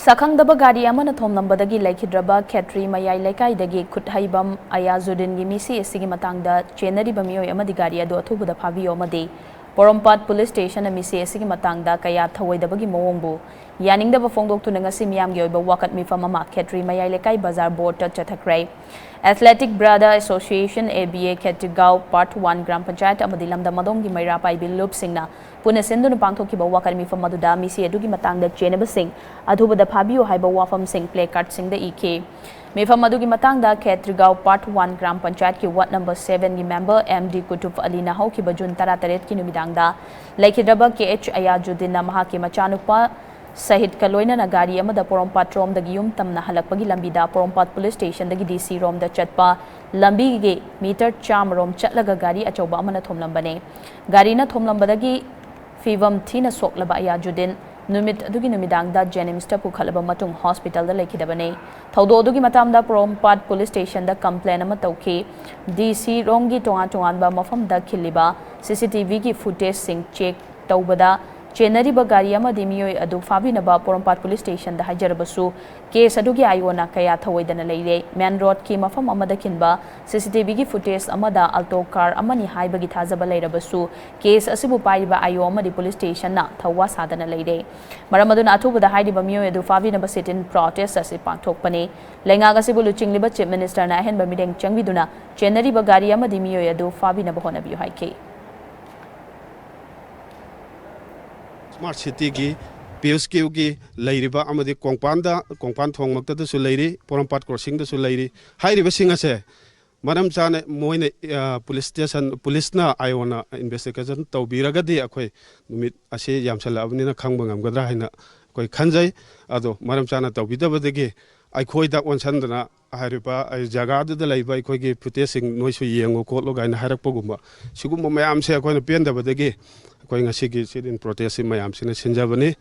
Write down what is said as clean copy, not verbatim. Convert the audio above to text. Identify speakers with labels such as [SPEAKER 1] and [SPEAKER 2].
[SPEAKER 1] Sakhangdaba Gari amana Thomlambadagi Leikhidraba Khutheibam Khutheibam Ayazuddin gi misi asigi matangda Chennaba Miyoi amadi Gari adu Athubada Phabiyo amadi Porompat Police Station misi asigi matangda kaya thawaidabagi mawongbu yaningdaba fongdoktuna ngasi miyamgi oiba wakat mifam ama Khutheibam Lekai Bazar Board ta chathakrai Athletic Brother Association ABA Khutheibam Part 1 Gram Panchayat amadi lamda madonggi maira paibi lup singna puna senduna pangthokiba wakat mifam maduda misi adugi matangda Chennaba Singh Athubada Phabiyo haiba wafam sing placard sing the EK mifam adugi matangda Khutheibam Part 1 Gram Panchayat ki Ward number 7 gi member MD Kutuf Ali na haukiba June 13 ki numidangda Leikhidraba KH Ayazuddin na mahaki machanupa Sahid Kaloina na Gari amada Porompat rom dagi yum tamna halakpagi lambida Porompat Police Station dagi DC rom da chatpa lambi ge meter cham rom chatlaga Gari achauba amana Thomlambane Gari na Thomlambadagi Fivam thina soklaba Ayazuddin numit adugi numidangda Jennings ta pukhalaba matung hospital da Leikhidrabane thaudo adugi matamda Porompat Police Station da complain ama tauki DC rom gi tonga ba mafam da khiliba CCTV gi footage sing check taubada Chennaba Gari amadi miyoi adu fabinaba Porompat Police Station da hajarabasu case adugi ayona kaya thawaidana leire main road ki mafam amada kinba CCTV gi footage amada alto car amani haibagi thajaba leirabasu case asibu paiba ayo amadi police station na thawa sadana leire maramaduna Athubada haidiba miyoi adu fabinaba sit in protest asi pangthokpani lengaga sibu luchingliba chief minister na ahenba mideng changbiduna Chennaba Gari amadi miyoi adu fabinaba honabiyu haike
[SPEAKER 2] Smart City ki PSQ ki Leiriba amadi Kongpan Thong Makta da su leiri Porompat Crossing da su leiri hairiba singa se maram chane moine police station police na ayona investigation tawbiraga di akhoi numit ase yamsala abni na khangba ngamgadra haina koi khanjai ado maram chana tawbidaba dege aikhoi da onsandana hairiba jaga da leiba akhoi gi footage sing noisu yengo kotlo gaina harakpa gumba sigumba mayam se akhoi na pendaba dege koi ngasi gi sit in protest mayam sina sinjabani